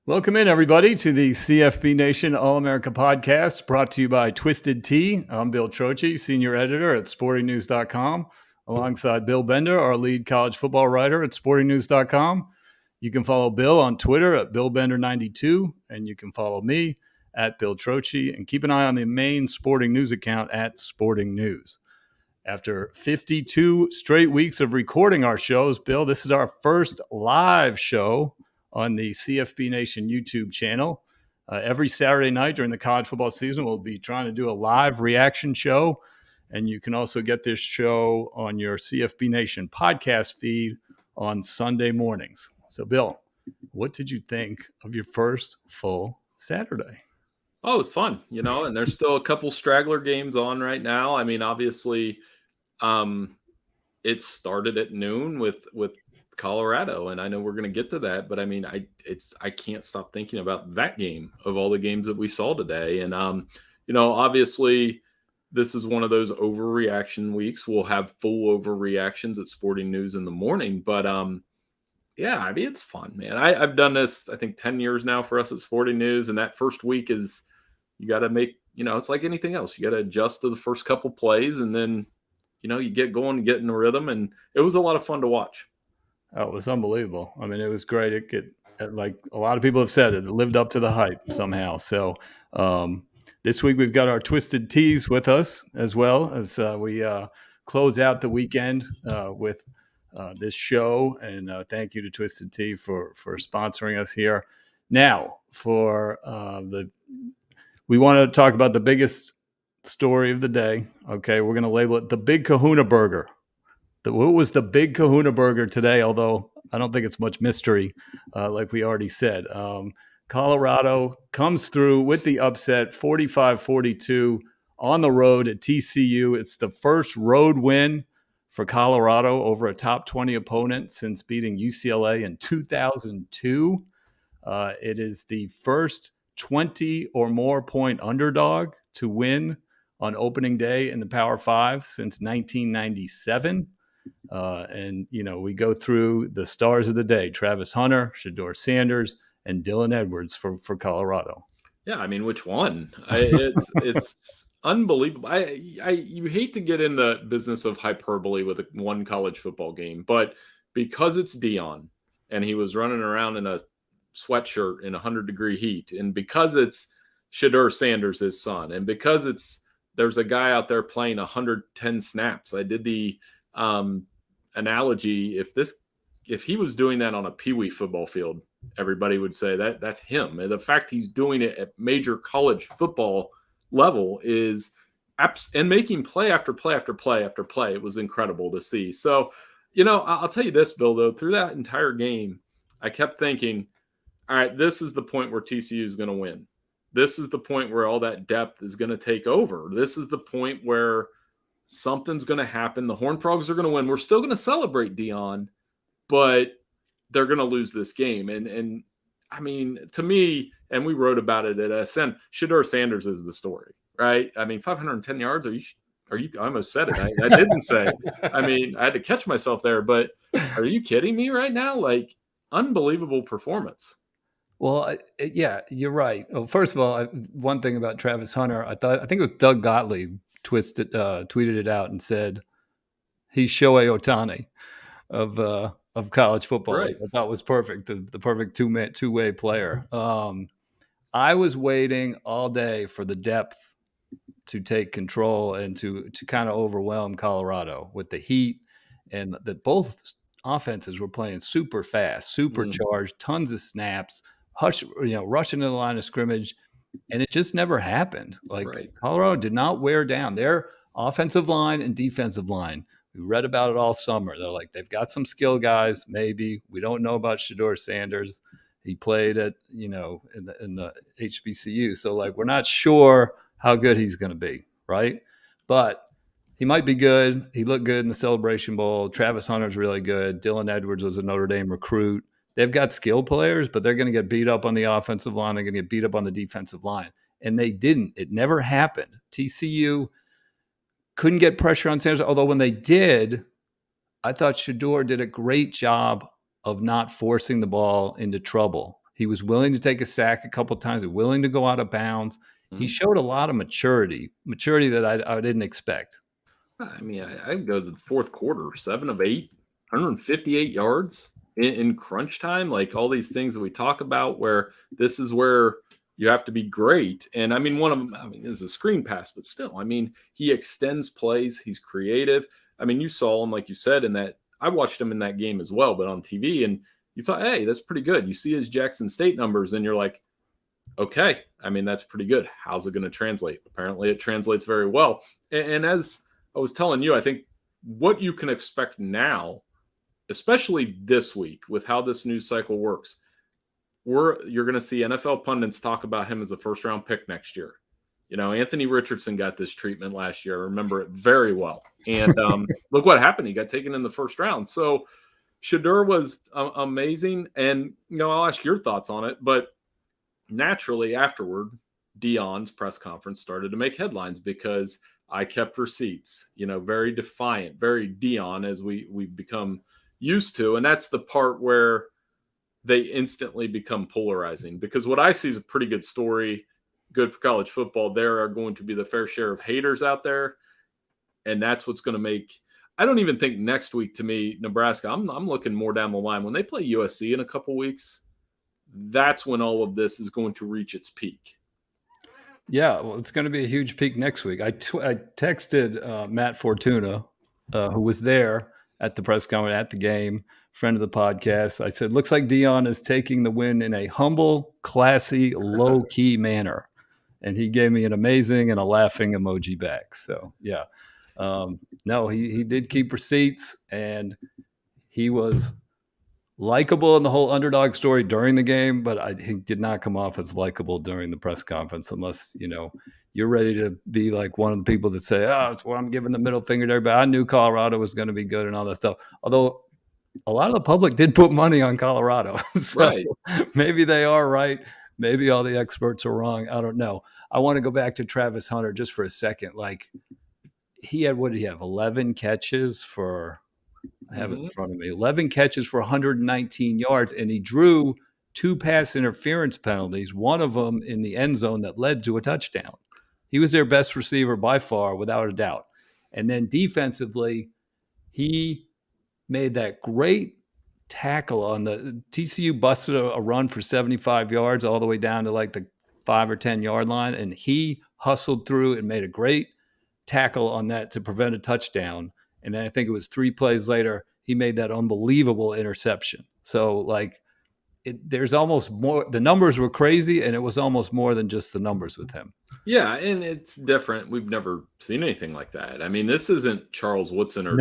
Welcome in, everybody, to the CFB Nation All-America podcast, brought to you by Twisted Tea. I'm Bill Trocchi, senior editor at sportingnews.com, alongside Bill Bender, our lead college football writer at sportingnews.com. You can follow Bill on Twitter at BillBender92, and you can follow me at Bill Trocchi, and keep an eye on the main Sporting News account at Sporting News. After 52 straight weeks of recording our shows, Bill, this is our first live show on the CFB Nation YouTube channel. Every Saturday night during the college football season, we'll be trying to do a live reaction show. And you can also get this show on your CFB Nation podcast feed on Sunday mornings. So, Bill, what did you think of your first full Saturday? Oh, it's fun, and there's still a couple straggler games on right now. I mean, obviously, it started at noon with Colorado, and I know we're going to get to that, but I mean, I can't stop thinking about that game of all the games that we saw today. And obviously this is one of those overreaction weeks. We'll have full overreactions at Sporting News in the morning, but yeah, I mean, it's fun, man. I've done this, I think 10 years now for us at Sporting News, and that first week is, you got to make, it's like anything else. You got to adjust to the first couple plays, and then you get going and get in the rhythm, and it was a lot of fun to watch. Oh, it was unbelievable. I mean, it was great. Like a lot of people have said, it lived up to the hype somehow. So this week we've got our Twisted Teas with us as well as we close out the weekend with this show. And thank you to Twisted Tea for sponsoring us here. Now, we want to talk about the biggest story of the day. Okay, we're going to label it the Big Kahuna Burger. What was the Big Kahuna Burger today? Although I don't think it's much mystery, like we already said. Colorado comes through with the upset, 45-42 on the road at TCU. It's the first road win for Colorado over a top 20 opponent since beating UCLA in 2002. It is the first 20 or more point underdog to win on opening day in the Power Five since 1997. And, we go through the stars of the day: Travis Hunter, Shedeur Sanders, and Dylan Edwards for Colorado. Yeah, I mean, which one? It's unbelievable. You hate to get in the business of hyperbole with one college football game, but because it's Dion and he was running around in a sweatshirt in 100-degree heat, and because it's Shedeur Sanders, his son, and because there's a guy out there playing 110 snaps. I did the analogy: if he was doing that on a peewee football field, everybody would say that's him. And the fact he's doing it at major college football level is and making play after play after play after play. It was incredible to see. So, I'll tell you this, Bill, though, through that entire game, I kept thinking, all right, this is the point where TCU is going to win. This is the point where all that depth is going to take over. This is the point where something's going to happen. The Horned Frogs are going to win. We're still going to celebrate Dion, but they're going to lose this game. And I mean, to me, and we wrote about it at SN, Shedeur Sanders is the story, right? I mean, 510 yards. Are you? I almost said it. I didn't say. I mean, I had to catch myself there. But are you kidding me right now? Like, unbelievable performance. Well, yeah, you're right. Well, first of all, one thing about Travis Hunter, I think it was Doug Gottlieb tweeted it out and said he's Shohei Ohtani of college football. Right. I thought was perfect, the perfect two-way player. I was waiting all day for the depth to take control and to kind of overwhelm Colorado with the heat, and that both offenses were playing super fast, supercharged, tons of snaps, rushing to the line of scrimmage, and it just never happened. Right. Colorado did not wear down their offensive line and defensive line. We read about it all summer. They're like, they've got some skill guys, maybe. We don't know about Shedeur Sanders. He played at, in the HBCU. So, we're not sure how good he's going to be, right? But he might be good. He looked good in the Celebration Bowl. Travis Hunter's really good. Dylan Edwards was a Notre Dame recruit. They've got skilled players, but they're going to get beat up on the offensive line. They're going to get beat up on the defensive line. And they didn't. It never happened. TCU couldn't get pressure on Sanders, although when they did, I thought Shedeur did a great job of not forcing the ball into trouble. He was willing to take a sack a couple of times, willing to go out of bounds. He showed a lot of maturity that I didn't expect. I mean, I go to the fourth quarter, 7 of 8, 158 yards in crunch time. Like all these things that we talk about, where this is where you have to be great. And I mean, one of them, I mean, is a screen pass, but still, I mean, he extends plays. He's creative. I mean, you saw him, like you said, in that. I watched him in that game as well, but on TV, and you thought, hey, that's pretty good. You see his Jackson State numbers, and you're like, okay, I mean, that's pretty good. How's it going to translate? Apparently, it translates very well. And as I was telling you, I think what you can expect now, especially this week with how this news cycle works, you're going to see NFL pundits talk about him as a first-round pick next year. You know, Anthony Richardson got this treatment last year. I remember it very well. And look what happened. He got taken in the first round. So Shedeur was amazing. And, you know, I'll ask your thoughts on it. But naturally afterward, Deion's press conference started to make headlines because I kept receipts, you know, very defiant, very Deion, as we've become used to. And that's the part where they instantly become polarizing, because what I see is a pretty good story, good for college football. There are going to be the fair share of haters out there. And that's what's going to make, I don't even think next week, to me, Nebraska, I'm looking more down the line. When they play USC in a couple weeks, that's when all of this is going to reach its peak. Yeah, well, it's going to be a huge peak next week. I texted Matt Fortuna, who was there at the press conference, at the game, friend of the podcast. I said, looks like Deion is taking the win in a humble, classy, low-key manner. And he gave me an amazing and a laughing emoji back. So, yeah. No, he did keep receipts, and he was likable in the whole underdog story during the game, but he did not come off as likable during the press conference, unless, you know, you're ready to be like one of the people that say, oh, it's what I'm giving the middle finger to everybody. I knew Colorado was going to be good and all that stuff. Although a lot of the public did put money on Colorado. So right. Maybe they are right. Maybe all the experts are wrong. I don't know. I want to go back to Travis Hunter just for a second. Like, what did he have? 11 catches for, I have it in front of me, 11 catches for 119 yards, and he drew 2 pass interference penalties, one of them in the end zone that led to a touchdown. He was their best receiver by far, without a doubt. And then defensively, he made that great tackle on the TCU, busted a run for 75 yards all the way down to like the 5 or 10 yard line, and he hustled through and made a great tackle on that to prevent a touchdown. And then I think it was 3 plays later, he made that unbelievable interception. So, like, there's almost more. The numbers were crazy, and it was almost more than just the numbers with him. Yeah, and it's different. We've never seen anything like that. I mean, this isn't Charles Woodson or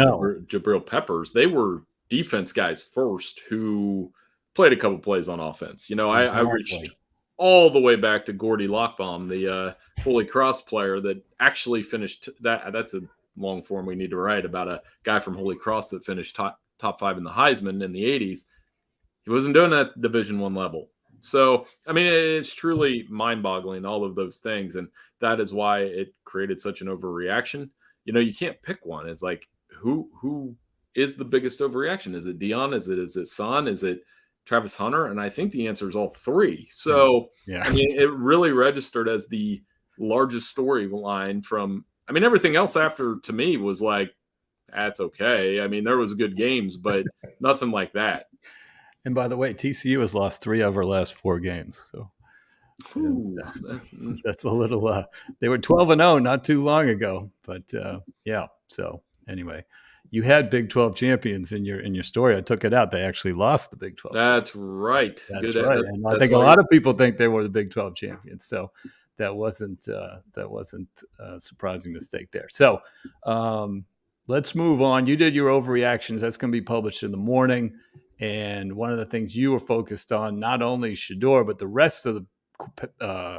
Jabril Peppers. They were defense guys first who played a couple plays on offense. You know, I reached all the way back to Gordy Lockbaum, the Holy Cross player that actually finished that. That's a long form we need to write about a guy from Holy Cross that finished top 5 in the Heisman in the 80s. He wasn't doing that at Division I level. So, I mean, it's truly mind-boggling, all of those things. And that is why it created such an overreaction. You know, you can't pick one. It's like, who is the biggest overreaction? Is it Deion? Is it Son? Is it Travis Hunter? And I think the answer is all 3. So, yeah. I mean, it really registered as the largest storyline from, I mean, everything else after, to me, was like, that's okay. I mean, there was good games, but nothing like that. And by the way, TCU has lost 3 of our last 4 games. So that's a little, they were 12-0 not too long ago, but yeah. So anyway, you had Big 12 champions in your story. I took it out. They actually lost the Big 12. That's right. That's good. Right. And I think a lot of people think they were the Big 12 champions. So that wasn't a surprising mistake there. So let's move on. You did your overreactions. That's going to be published in the morning. And one of the things you were focused on, not only Shedeur, but the rest of the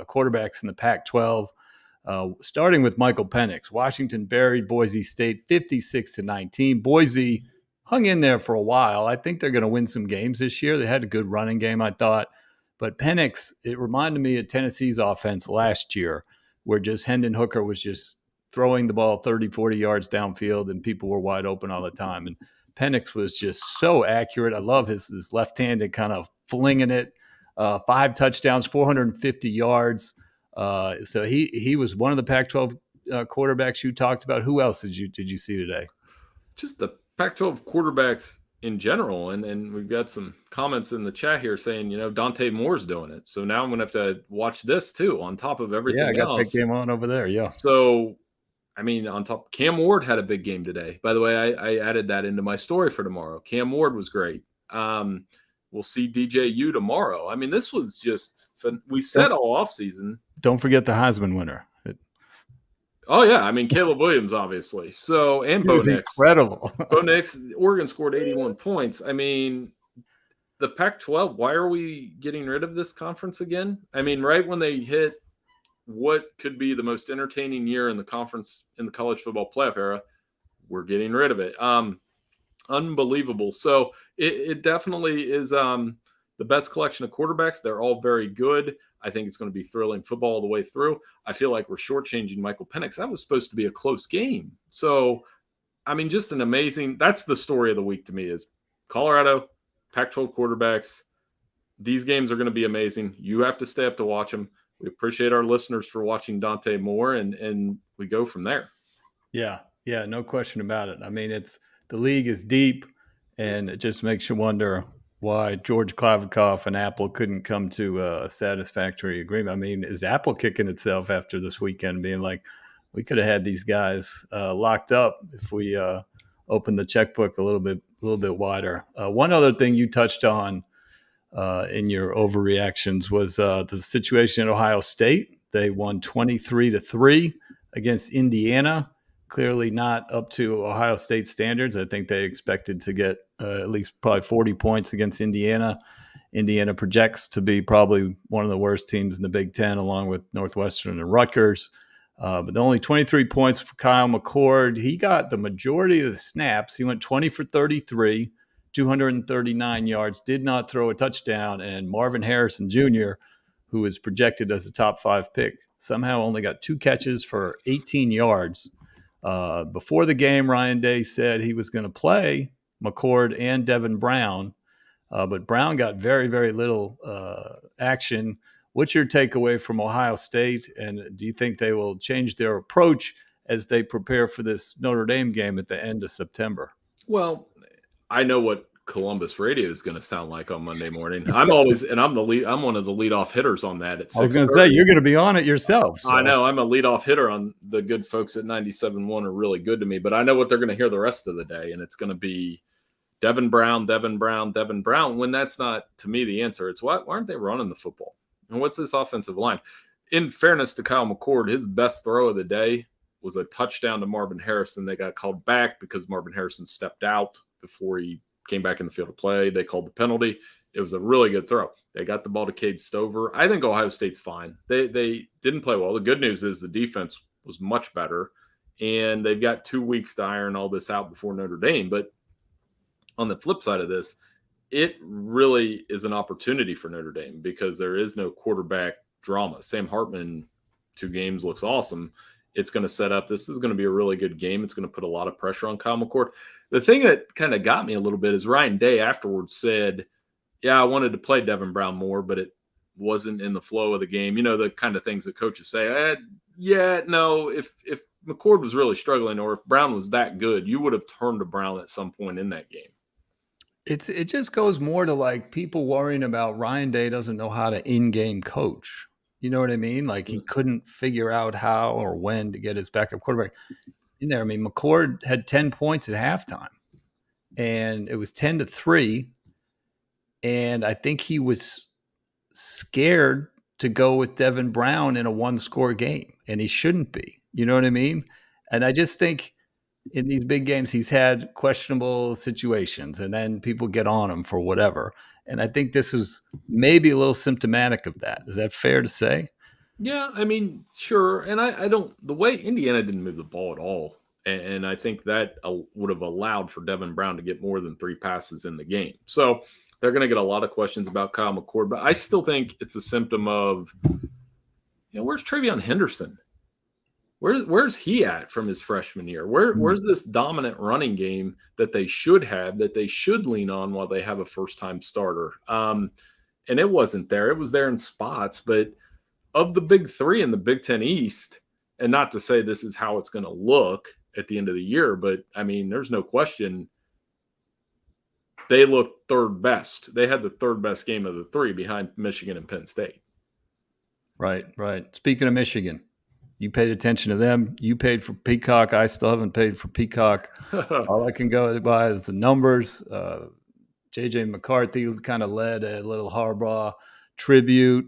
quarterbacks in the Pac-12, starting with Michael Penix. Washington buried Boise State 56-19. Boise hung in there for a while. I think they're going to win some games this year. They had a good running game, I thought. But Penix, it reminded me of Tennessee's offense last year, where just Hendon Hooker was just throwing the ball 30, 40 yards downfield, and people were wide open all the time. And Penix was just so accurate. I love his left-handed kind of flinging it. 5 touchdowns, 450 yards. So he was one of the Pac-12 quarterbacks you talked about. Who else did you see today? Just the Pac-12 quarterbacks in general, and we've got some comments in the chat here saying, Dante Moore's doing it. So now I'm going to have to watch this too on top of everything else. Yeah, I got that game on over there. Yeah. So, I mean, on top, Cam Ward had a big game today. By the way, I added that into my story for tomorrow. Cam Ward was great. We'll see DJU tomorrow. I mean, this was just we said all offseason. Don't forget the Heisman winner. Oh, yeah. I mean, Caleb Williams, obviously. So, and Bo Nix. Incredible. Bo Nix, Oregon scored 81 points. I mean, the Pac-12, why are we getting rid of this conference again? I mean, right when they hit what could be the most entertaining year in the conference in the college football playoff era, we're getting rid of it. Unbelievable. So, it definitely is the best collection of quarterbacks. They're all very good. I think it's going to be thrilling football all the way through. I feel like we're shortchanging Michael Penix. That was supposed to be a close game. So, I mean, just an amazing – that's the story of the week to me is Colorado, Pac-12 quarterbacks. These games are going to be amazing. You have to stay up to watch them. We appreciate our listeners for watching Dante Moore, and we go from there. Yeah, no question about it. I mean, the league is deep, and it just makes you wonder – why George Klavikov and Apple couldn't come to a satisfactory agreement. I mean, is Apple kicking itself after this weekend being like, we could have had these guys locked up if we opened the checkbook a little bit wider. One other thing you touched on in your overreactions was the situation at Ohio State. They won 23-3 against Indiana. Clearly not up to Ohio State standards. I think they expected to get at least probably 40 points against Indiana. Indiana projects to be probably one of the worst teams in the Big Ten, along with Northwestern and Rutgers. But only 23 points for Kyle McCord. He got the majority of the snaps. He went 20 for 33, 239 yards, did not throw a touchdown. And Marvin Harrison Jr., who is projected as a top 5 pick, somehow only got 2 catches for 18 yards. Before the game, Ryan Day said he was going to play McCord and Devin Brown, but Brown got very, very little action. What's your takeaway from Ohio State, and do you think they will change their approach as they prepare for this Notre Dame game at the end of September? Well, I know what Columbus radio is going to sound like on Monday morning. I'm one of the leadoff hitters on that at 6:30. I was going to say, you're going to be on it yourself. So. I know. I'm a leadoff hitter on the good folks at 97.1 are really good to me, but I know what they're going to hear the rest of the day, and it's going to be Devin Brown. When that's not, to me, the answer. It's why aren't they running the football? And what's this offensive line? In fairness to Kyle McCord, his best throw of the day was a touchdown to Marvin Harrison. They got called back because Marvin Harrison stepped out before he came back in the field of play. They called the penalty. It was a really good throw. They got the ball to Cade Stover. I think Ohio State's fine. They didn't play well. The good news is the defense was much better, and they've got 2 weeks to iron all this out before Notre Dame. But on the flip side of this, it really is an opportunity for Notre Dame because there is no quarterback drama. Sam Hartman, 2 games, looks awesome. It's going to set up. This is going to be a really good game. It's going to put a lot of pressure on Kyle McCord. The thing that kind of got me a little bit is Ryan Day afterwards said, yeah, I wanted to play Devin Brown more, but it wasn't in the flow of the game. You know, the kind of things that coaches say, if McCord was really struggling or if Brown was that good, you would have turned to Brown at some point in that game. It just goes more to like people worrying about Ryan Day doesn't know how to in-game coach. You know what I mean? Like he couldn't figure out how or when to get his backup quarterback in there. I mean, McCord had 10 points at halftime, and it was 10-3. And I think he was scared to go with Devin Brown in a 1-score game, and he shouldn't be. You know what I mean? And I just think in these big games, he's had questionable situations, and then people get on him for whatever. And I think this is maybe a little symptomatic of that. Is that fair to say? Yeah, I mean, sure. And I don't – the way Indiana didn't move the ball at all, and I think that would have allowed for Devin Brown to get more than 3 passes in the game. So they're going to get a lot of questions about Kyle McCord, but I still think it's a symptom of, where's TreVeyon Henderson? Where's he at from his freshman year? Where's this dominant running game that they should have, that they should lean on while they have a first-time starter? And and it wasn't there. It was there in spots, but of the big three in the Big Ten East, and not to say this is how it's going to look at the end of the year, but I mean, there's no question they looked third best. They had the third best game of the three behind Michigan and Penn State. Right. Speaking of Michigan, you paid attention to them. You paid for Peacock. I still haven't paid for Peacock. All I can go by is the numbers. J.J. McCarthy kind of led a little Harbaugh tribute,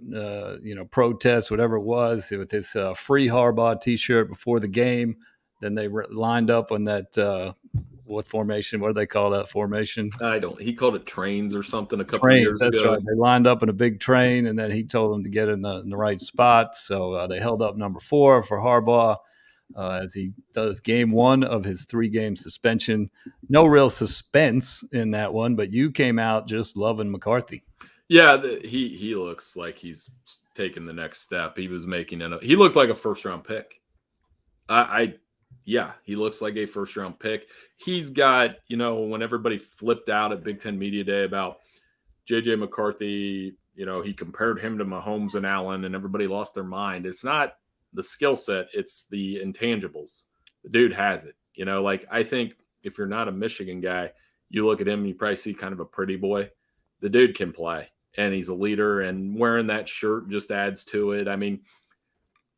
protest, whatever it was, with his free Harbaugh T-shirt before the game. Then they lined up on that what formation? What do they call that formation? He called it trains or something a couple of years ago. That's right. They lined up in a big train, and then he told them to get in the right spot. So they held up number 4 for Harbaugh as he does game 1 of his 3-game suspension. No real suspense in that one, but you came out just loving McCarthy. Yeah, he looks like he's taking the next step. He was he looked like a first-round pick. Yeah, he looks like a first-round pick. He's got, when everybody flipped out at Big Ten Media Day about J.J. McCarthy, he compared him to Mahomes and Allen, and everybody lost their mind. It's not the skill set, it's the intangibles. The dude has it. I think if you're not a Michigan guy, you look at him, you probably see kind of a pretty boy. The dude can play, and he's a leader, and wearing that shirt just adds to it. I mean,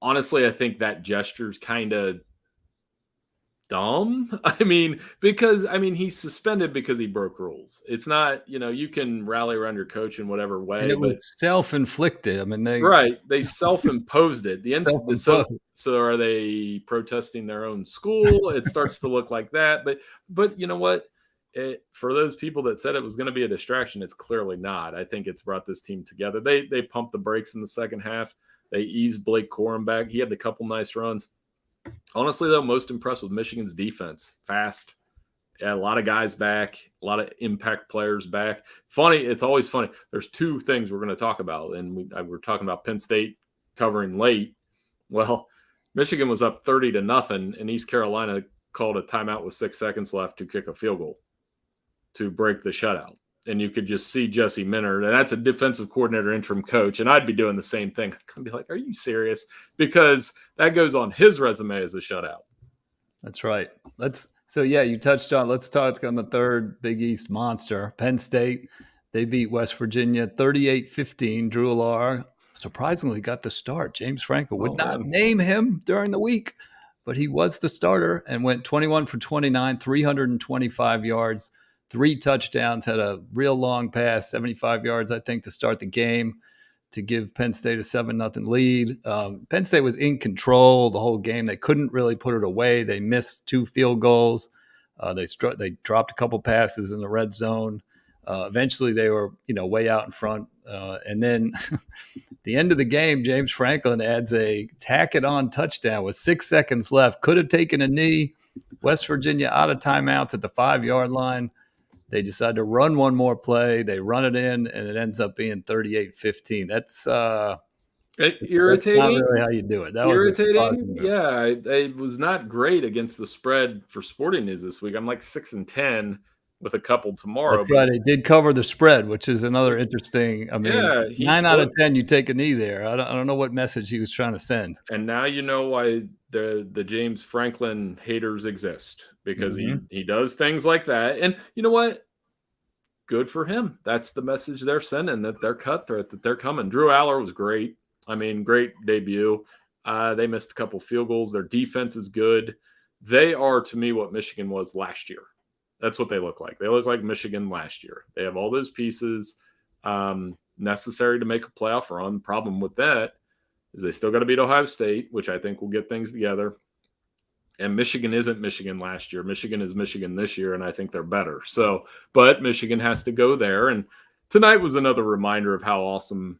honestly, I think that gesture's kind of dumb. Because he's suspended because he broke rules. It's not, you can rally around your coach in whatever way. And it was self-inflicted. They self-imposed it. So are they protesting their own school? It starts to look like that. But you know what? For those people that said it was going to be a distraction, it's clearly not. I think it's brought this team together. They pumped the brakes in the second half. They eased Blake Corum back. He had a couple nice runs. Honestly, though, most impressed with Michigan's defense. Fast. Yeah, a lot of guys back, a lot of impact players back. Funny, it's always funny. There's 2 things we're going to talk about, and we're talking about Penn State covering late. Well, Michigan was up 30-0, and East Carolina called a timeout with 6 seconds left to kick a field goal to break the shutout. And you could just see Jesse Minter, and that's a defensive coordinator, interim coach, and I'd be doing the same thing. I'd be like, are you serious? Because that goes on his resume as a shutout. That's right. You touched on, let's talk on the third Big East monster, Penn State. They beat West Virginia 38-15. Drew Allar surprisingly got the start. James Franco would not name him during the week, but he was the starter and went 21 for 29, 325 yards. 3 touchdowns, had a real long pass, 75 yards, I think, to start the game to give Penn State a 7-0 lead. Penn State was in control the whole game. They couldn't really put it away. They missed 2 field goals. They dropped a couple passes in the red zone. Eventually, they were way out in front. And then the end of the game, James Franklin adds a tack-it-on touchdown with 6 seconds left. Could have taken a knee. West Virginia out of timeouts at the 5-yard line. They decide to run one more play. They run it in, and it ends up being 38-15. That's irritating. That's not really how you do it. That irritating. Yeah, it was not great against the spread for Sporting News this week. I'm like 6-10 with a couple tomorrow. That's right. They did cover the spread, which is another interesting. 9 out of 10, you take a knee there. I don't know what message he was trying to send. And now you know why the James Franklin haters exist, because he does things like that. And you know what? Good for him. That's the message they're sending, that they're cutthroat, that they're coming. Drew Allar was great. Great debut. They missed a couple field goals. Their defense is good. They are, to me, what Michigan was last year. That's what they look like. They look like Michigan last year. They have all those pieces necessary to make a playoff run. The problem with that is they still got to beat Ohio State, which I think will get things together. And Michigan isn't Michigan last year. Michigan is Michigan this year, and I think they're better. But Michigan has to go there. And tonight was another reminder of how awesome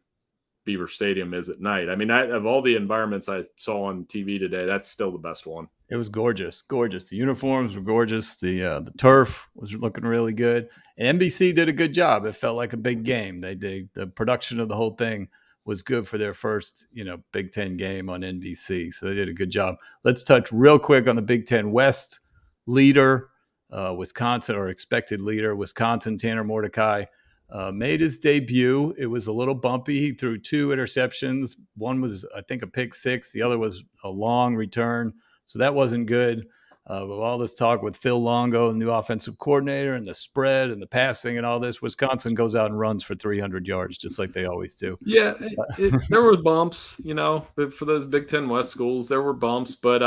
Beaver Stadium is at night. Of all the environments I saw on TV today, that's still the best one. It was gorgeous. The uniforms were gorgeous. The turf was looking really good. And NBC did a good job. It felt like a big game. The production of the whole thing was good for their first, Big Ten game on NBC. So they did a good job. Let's touch real quick on the Big Ten West leader, Wisconsin, or expected leader, Wisconsin, Tanner Mordecai. made his debut. It was a little bumpy. He threw 2 interceptions. One was, I think, a pick six. The other was a long return. So that wasn't good. With all this talk with Phil Longo, the new offensive coordinator, and the spread and the passing and all this, Wisconsin goes out and runs for 300 yards, just like they always do. Yeah, there were bumps, but for those Big Ten West schools, there were bumps, but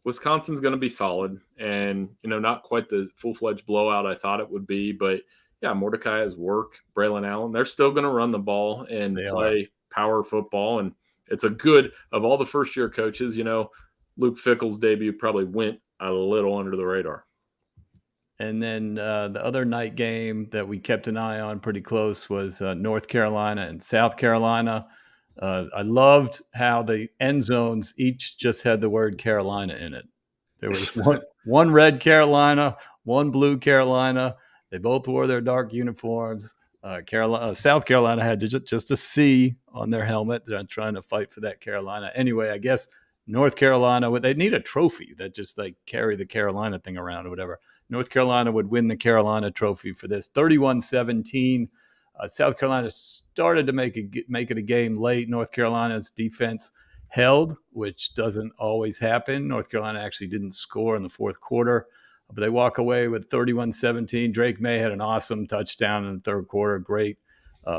Wisconsin's going to be solid, and not quite the full-fledged blowout I thought it would be, but yeah, Mordecai has work, Braylon Allen, they're still going to run the ball and play power football, and it's a good of all the first-year coaches. Luke Fickell's debut probably went a little under the radar. And then the other night game that we kept an eye on pretty close was North Carolina and South Carolina. I loved how the end zones each just had the word Carolina in it. There was one red Carolina, one blue Carolina. They both wore their dark uniforms. South Carolina had just a C on their helmet. They're trying to fight for that Carolina. Anyway, I guess North Carolina, they need a trophy that just like carry the Carolina thing around or whatever. North Carolina would win the Carolina trophy for this 31-17. South Carolina started to make it a game late. North Carolina's defense held, which doesn't always happen. North Carolina actually didn't score in the fourth quarter, but they walk away with 31-17. Drake May had an awesome touchdown in the third quarter. Great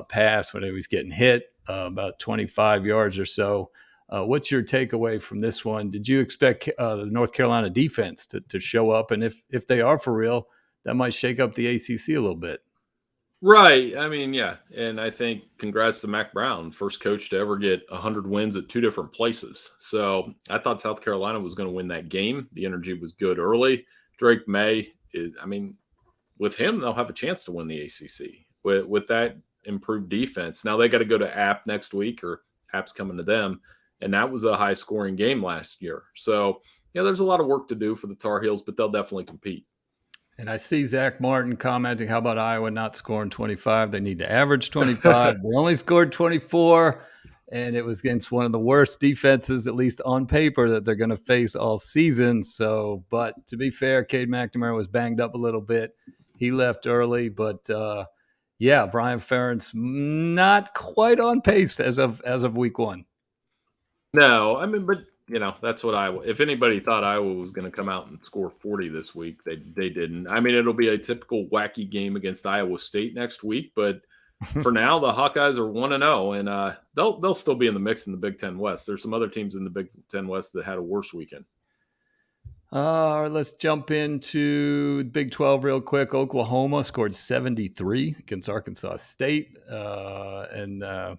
pass when he was getting hit, about 25 yards or so. What's your takeaway from this one? Did you expect the North Carolina defense to show up? And if they are for real, that might shake up the ACC a little bit. Right. I mean, yeah. And I think congrats to Mac Brown, first coach to ever get 100 wins at 2 different places. So I thought South Carolina was going to win that game. The energy was good early. Drake May, with him, they'll have a chance to win the ACC with that improved defense. Now they got to go to App next week, or App's coming to them. And that was a high-scoring game last year. So, there's a lot of work to do for the Tar Heels, but they'll definitely compete. And I see Zach Martin commenting, how about Iowa not scoring 25? They need to average 25. They only scored 24, and it was against one of the worst defenses, at least on paper, that they're going to face all season. So, but to be fair, Cade McNamara was banged up a little bit. He left early, but Brian Ferentz not quite on pace as of week 1. No, but that's what Iowa. If anybody thought Iowa was going to come out and score 40 this week, they didn't. It'll be a typical wacky game against Iowa State next week, but for now, the Hawkeyes are 1-0, and they'll still be in the mix in the Big Ten West. There's some other teams in the Big Ten West that had a worse weekend. Let's jump into Big 12 real quick. Oklahoma scored 73 against Arkansas State, and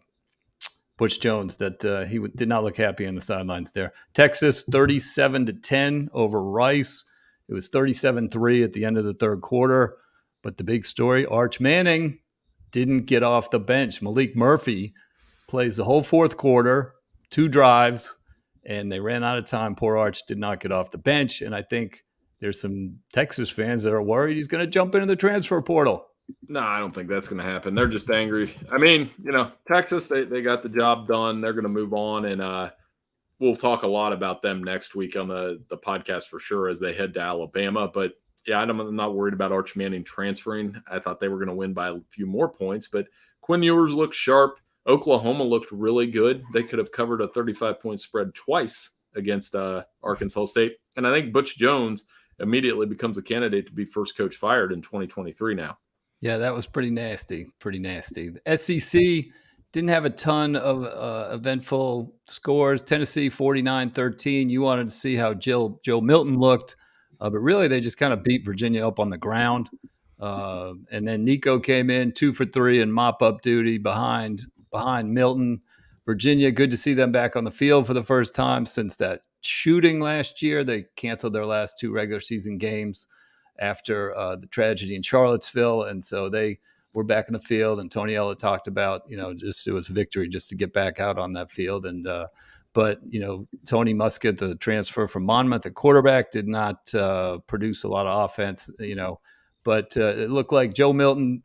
Butch Jones, that he did not look happy on the sidelines there. Texas 37-10 over Rice. It was 37-3 at the end of the third quarter. But the big story, Arch Manning didn't get off the bench. Malik Murphy plays the whole fourth quarter, 2 drives, and they ran out of time. Poor Arch did not get off the bench. And I think there's some Texas fans that are worried he's going to jump into the transfer portal. No, I don't think that's going to happen. They're just angry. Texas, they got the job done. They're going to move on, and we'll talk a lot about them next week on the podcast for sure as they head to Alabama. But, yeah, I'm not worried about Arch Manning transferring. I thought they were going to win by a few more points. But Quinn Ewers looked sharp. Oklahoma looked really good. They could have covered a 35-point spread twice against Arkansas State. And I think Butch Jones immediately becomes a candidate to be first coach fired in 2023 now. Yeah, that was pretty nasty. The SEC didn't have a ton of eventful scores. Tennessee 49-13. You wanted to see how Joe Milton looked, but really they just kind of beat Virginia up on the ground. And then Nico came in 2 for 3 in mop-up duty behind Milton. Virginia, good to see them back on the field for the first time since that shooting last year. They canceled their last 2 regular season games after the tragedy in Charlottesville. And so they were back in the field, and Tony Ella talked about, just it was victory just to get back out on that field. And, but Tony Muskett, the transfer from Monmouth at quarterback, did not produce a lot of offense, but it looked like Joe Milton,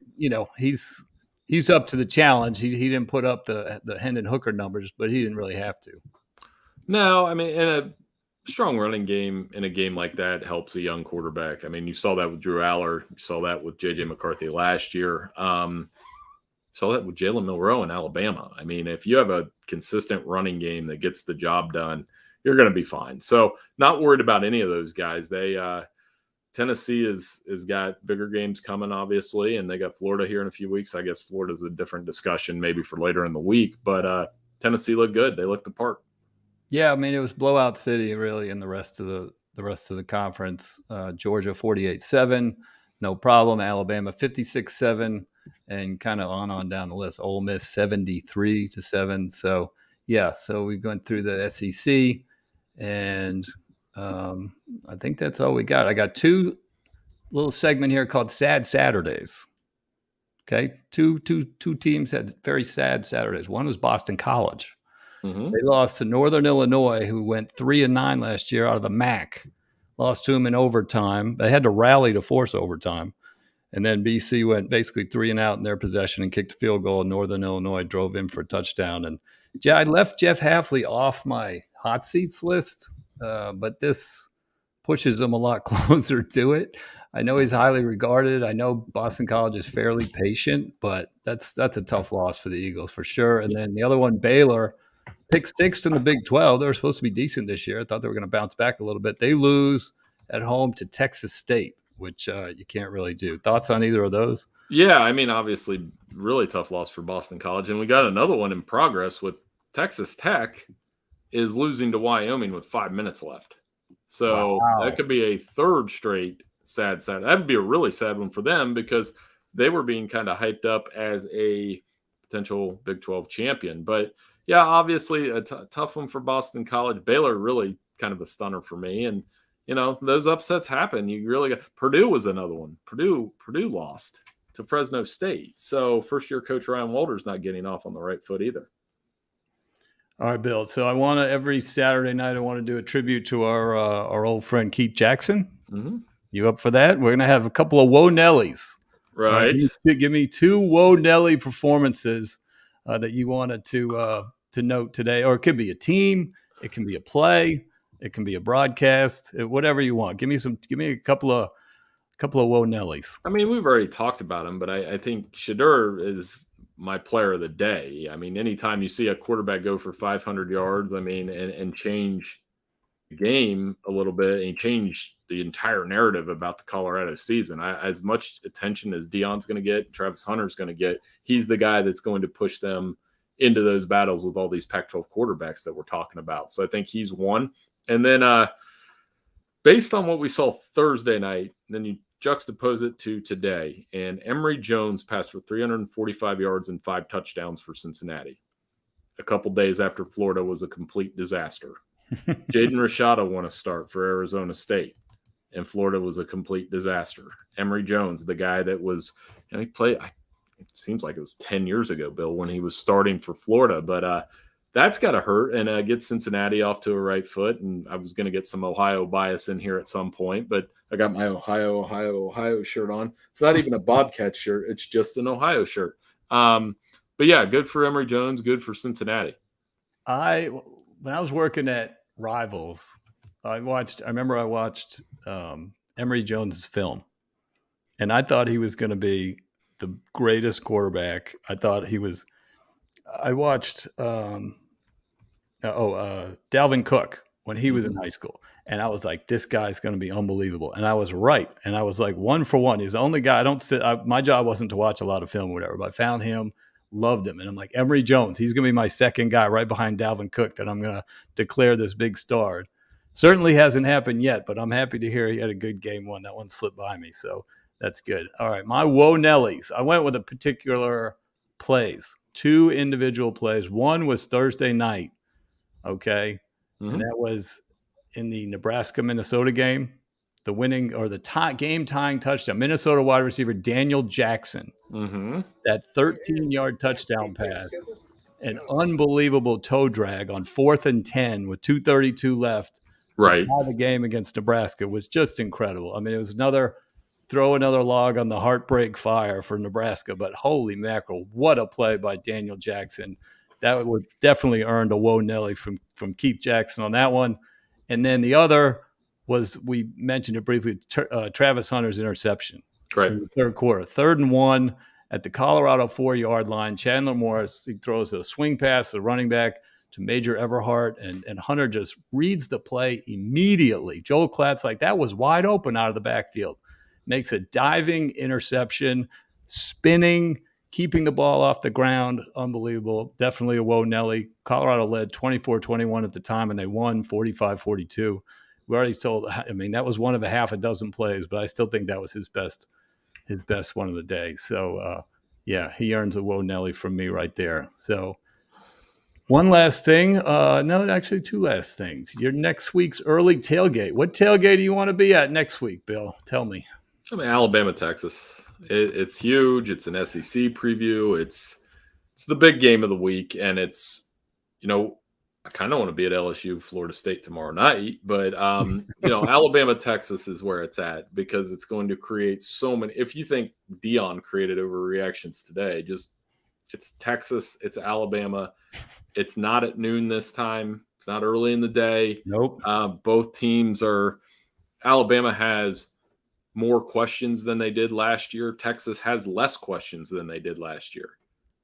he's up to the challenge. He didn't put up the Hendon Hooker numbers, but he didn't really have to. No, in a strong running game in a game like that helps a young quarterback. You saw that with Drew Aller. You saw that with J.J. McCarthy last year. Saw that with Jalen Milroe in Alabama. I mean, if you have a consistent running game that gets the job done, you're going to be fine. So not worried about any of those guys. Tennessee is got bigger games coming, obviously, and they got Florida here in a few weeks. I guess Florida's a different discussion maybe for later in the week, but Tennessee looked good. They looked the part. Yeah, I mean, it was blowout city really in the rest of the conference. Georgia 48-7, no problem. Alabama 56-7, and kind of on down the list. Ole Miss 73-7. So yeah, so we went through the SEC, and I think that's all we got. I got two little segment here called Sad Saturdays. Okay, two teams had very sad Saturdays. One was Boston College. Mm-hmm. They lost to Northern Illinois, who went 3-9 last year out of the MAC. Lost to them in overtime. They had to rally to force overtime. And then BC went basically 3-out in their possession and kicked a field goal. Northern Illinois drove in for a touchdown. And yeah, I left Jeff Hafley off my hot seats list, but this pushes him a lot closer to it. I know he's highly regarded. I know Boston College is fairly patient, but that's a tough loss for the Eagles for sure. And then the other one, Baylor, pick 6 in the Big 12. They were supposed to be decent this year. I thought they were going to bounce back a little bit. They lose at home to Texas State, which you can't really do. Thoughts on either of those? Yeah, I mean, obviously, really tough loss for Boston College. And we got another one in progress with Texas Tech is losing to Wyoming with 5 minutes left. So That could be a third straight sad. That would be a really sad one for them because they were being kind of hyped up as a potential Big 12 champion. But yeah, obviously a tough one for Boston College. Baylor really kind of a stunner for me. And, you know, those upsets happen. You really got Purdue was another one. Purdue lost to Fresno State. So first-year coach Ryan Walters not getting off on the right foot either. All right, Bill. So I want to every Saturday night I want to do a tribute to our old friend Keith Jackson. Mm-hmm. You up for that? We're gonna have a couple of Whoa Nellies. Right. Give me 2 Whoa Nelly performances that you wanted to note today, or it could be a team, it can be a play, it can be a broadcast, whatever you want. Give me a couple of Whoa Nellies. I mean, we've already talked about him, but I think Shedeur is my player of the day. I mean, anytime you see a quarterback go for 500 yards, I mean, and change the game a little bit and change the entire narrative about the Colorado season. As much attention as Deion's going to get, Travis Hunter's going to get, he's the guy that's going to push them into those battles with all these Pac-12 quarterbacks that we're talking about. So I think he's one. And then based on what we saw Thursday night, then you juxtapose it to today, and Emory Jones passed for 345 yards and 5 touchdowns for Cincinnati a couple days after Florida was a complete disaster. Jaden Rashada won a start for Arizona State, and Florida was a complete disaster. Emory Jones, the guy that was, he played, it seems like it was 10 years ago, Bill, when he was starting for Florida, but that's got to hurt and get Cincinnati off to a right foot. And I was going to get some Ohio bias in here at some point, but I got my Ohio shirt on. It's not even a Bobcat shirt. It's just an Ohio shirt. But yeah, good for Emory Jones. Good for Cincinnati. When I was working at Rivals, I remember I watched Emory Jones' film, and I thought he was going to be the greatest quarterback. I watched Dalvin Cook when he was in high school, and I was like, this guy's going to be unbelievable. And I was right. And I was like 1 for 1. He's the only guy my job wasn't to watch a lot of film or whatever, but I found him, loved him. And I'm like, Emory Jones, he's going to be my second guy right behind Dalvin Cook that I'm going to declare this big star. Certainly hasn't happened yet, but I'm happy to hear he had a good game one. That one slipped by me. So that's good. All right. My Whoa Nellies. I went with a particular plays, 2 individual plays. One was Thursday night. Okay. Mm-hmm. And that was in the Nebraska-Minnesota game, the winning or the game tying touchdown. Minnesota wide receiver Daniel Jackson. Mm-hmm. That 13-yard touchdown pass, an unbelievable toe drag on 4th and 10 with 2:32 left. Right. To tie the game against Nebraska was just incredible. I mean, it was another log on the heartbreak fire for Nebraska, but holy mackerel, what a play by Daniel Jackson. That would definitely earned a Whoa Nelly from Keith Jackson on that one. And then the other was, we mentioned it briefly, Travis Hunter's interception. Right. In the third quarter. 3rd and 1, at the Colorado 4-yard line. Chandler Morris, he throws a swing pass to the running back to Major Everhart, and Hunter just reads the play immediately. Joel Klatt's like, that was wide open out of the backfield. Makes a diving interception, spinning, keeping the ball off the ground. Unbelievable. Definitely a whoa, Nellie. Colorado led 24-21 at the time, and they won 45-42. We already told, I mean, that was one of a half a dozen plays, but I still think that was his best one of the day. So, yeah, he earns a whoa, Nellie from me right there. So, one last thing. No, actually, two last things. Your next week's early tailgate. What tailgate do you want to be at next week, Bill? Tell me. I mean, Alabama, Texas. It's huge. It's an SEC preview. It's the big game of the week, and it's, I kind of want to be at LSU, Florida State tomorrow night, but Alabama, Texas is where it's at because it's going to create so many. If you think Dion created overreactions today, it's Texas, it's Alabama. It's not at noon this time. It's not early in the day. Nope. Both teams Alabama has more questions than they did last year. Texas has less questions than they did last year.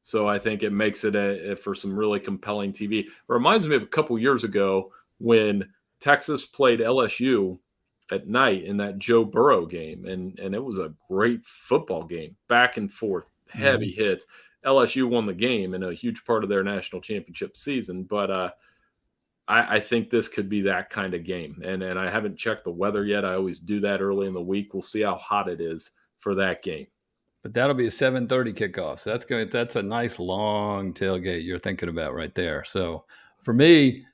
So I think it makes it for some really compelling TV. It reminds me of a couple years ago when Texas played LSU at night in that Joe Burrow game. And it was a great football game, back and forth, heavy hits. LSU won the game in a huge part of their national championship season. But I think this could be that kind of game. And I haven't checked the weather yet. I always do that early in the week. We'll see how hot it is for that game. But that'll be a 7:30 kickoff. So that's a nice long tailgate you're thinking about right there. So for me,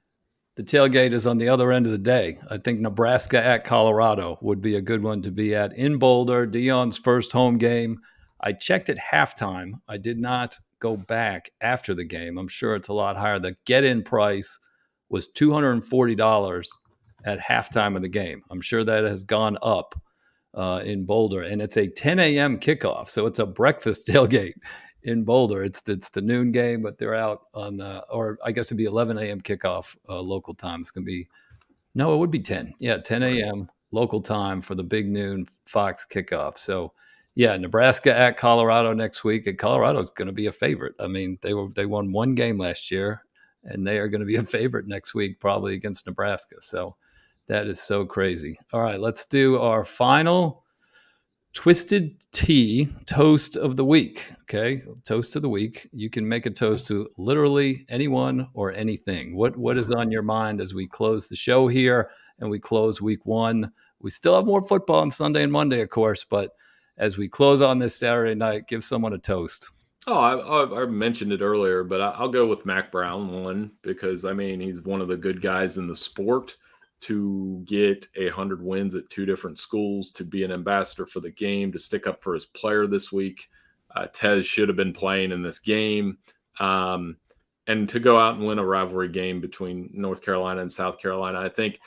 the tailgate is on the other end of the day. I think Nebraska at Colorado would be a good one to be at in Boulder. Dion's first home game. I checked at halftime. I did not go back after the game. I'm sure it's a lot higher. The get-in price was $240 at halftime of the game. I'm sure that has gone up in Boulder, and it's a 10 a.m. kickoff, so it's a breakfast tailgate in Boulder. It's the noon game, but they're out on, or I guess it'd be 11 a.m. kickoff local time. It's going to be, no, it would be 10. Yeah, 10 a.m. local time for the big noon Fox kickoff. So, yeah, Nebraska at Colorado next week, and Colorado's going to be a favorite. I mean, they won one game last year, and they are going to be a favorite next week, probably against Nebraska. So that is so crazy. All right, let's do our final Twisted Tea toast of the week. Okay, toast of the week. You can make a toast to literally anyone or anything. What is on your mind as we close the show here and we close week one? We still have more football on Sunday and Monday, of course, but as we close on this Saturday night, give someone a toast. Oh, I mentioned it earlier, but I'll go with Mac Brown one because, I mean, he's one of the good guys in the sport. To get 100 wins at two different schools, to be an ambassador for the game, to stick up for his player this week. Tez should have been playing in this game. And to go out and win a rivalry game between North Carolina and South Carolina. I think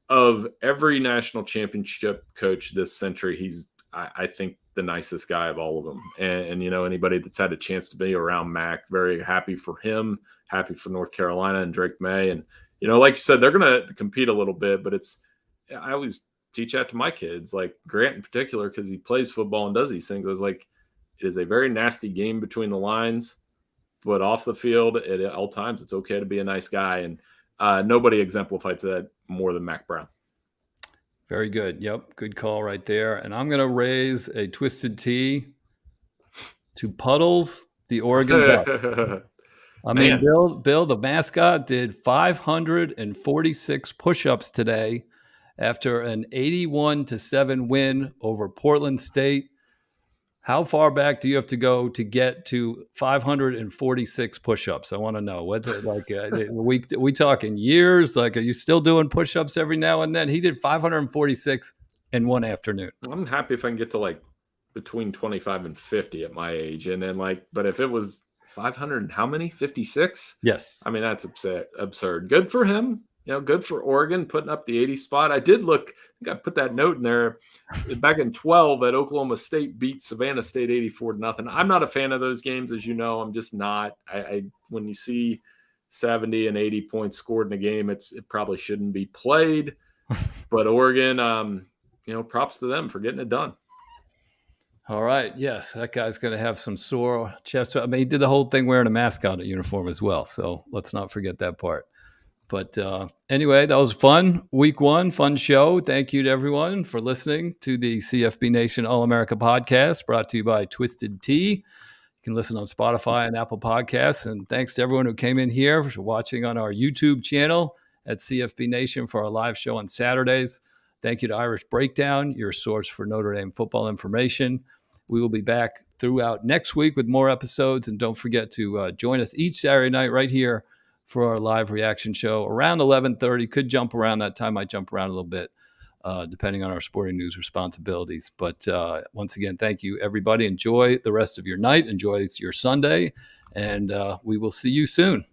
of every national championship coach this century, he's, I think, the nicest guy of all of them. And anybody that's had a chance to be around Mac, very happy for him, happy for North Carolina and Drake May. And, like you said, they're going to compete a little bit, but I always teach that to my kids, like Grant in particular, because he plays football and does these things. I was like, it is a very nasty game between the lines, but off the field at all times, it's okay to be a nice guy. And nobody exemplifies that more than Mac Brown. Very good. Yep. Good call right there. And I'm going to raise a Twisted Tea to Puddles, the Oregon Duck. I mean, Bill, the mascot, did 546 push-ups today after an 81-7 win over Portland State. How far back do you have to go to get to 546 push-ups? I want to know. What's it like? We talking years? Like, are you still doing push-ups every now and then? He did 546 in one afternoon. I'm happy if I can get to between 25 and 50 at my age, and then but if it was 500 and how many? 56? Yes. I mean, that's absurd. Good for him. Good for Oregon putting up the 80 spot. I did look, I think I put that note in there back in 12 that Oklahoma State beat Savannah State 84-0. I'm not a fan of those games, as you know. I'm just not. When you see 70 and 80 points scored in a game, it probably shouldn't be played. But Oregon, props to them for getting it done. All right. Yes, that guy's going to have some sore chest. I mean, he did the whole thing wearing a mascot uniform as well. So let's not forget that part. But anyway, that was fun. Week 1, fun show. Thank you to everyone for listening to the CFB Nation All-America podcast, brought to you by Twisted Tea. You can listen on Spotify and Apple Podcasts. And thanks to everyone who came in here for watching on our YouTube channel at CFB Nation for our live show on Saturdays. Thank you to Irish Breakdown, your source for Notre Dame football information. We will be back throughout next week with more episodes. And don't forget to join us each Saturday night right here for our live reaction show around 11:30. Could jump around that time. Might jump around a little bit, depending on our sporting news responsibilities. But once again, thank you, everybody. Enjoy the rest of your night. Enjoy your Sunday. And we will see you soon.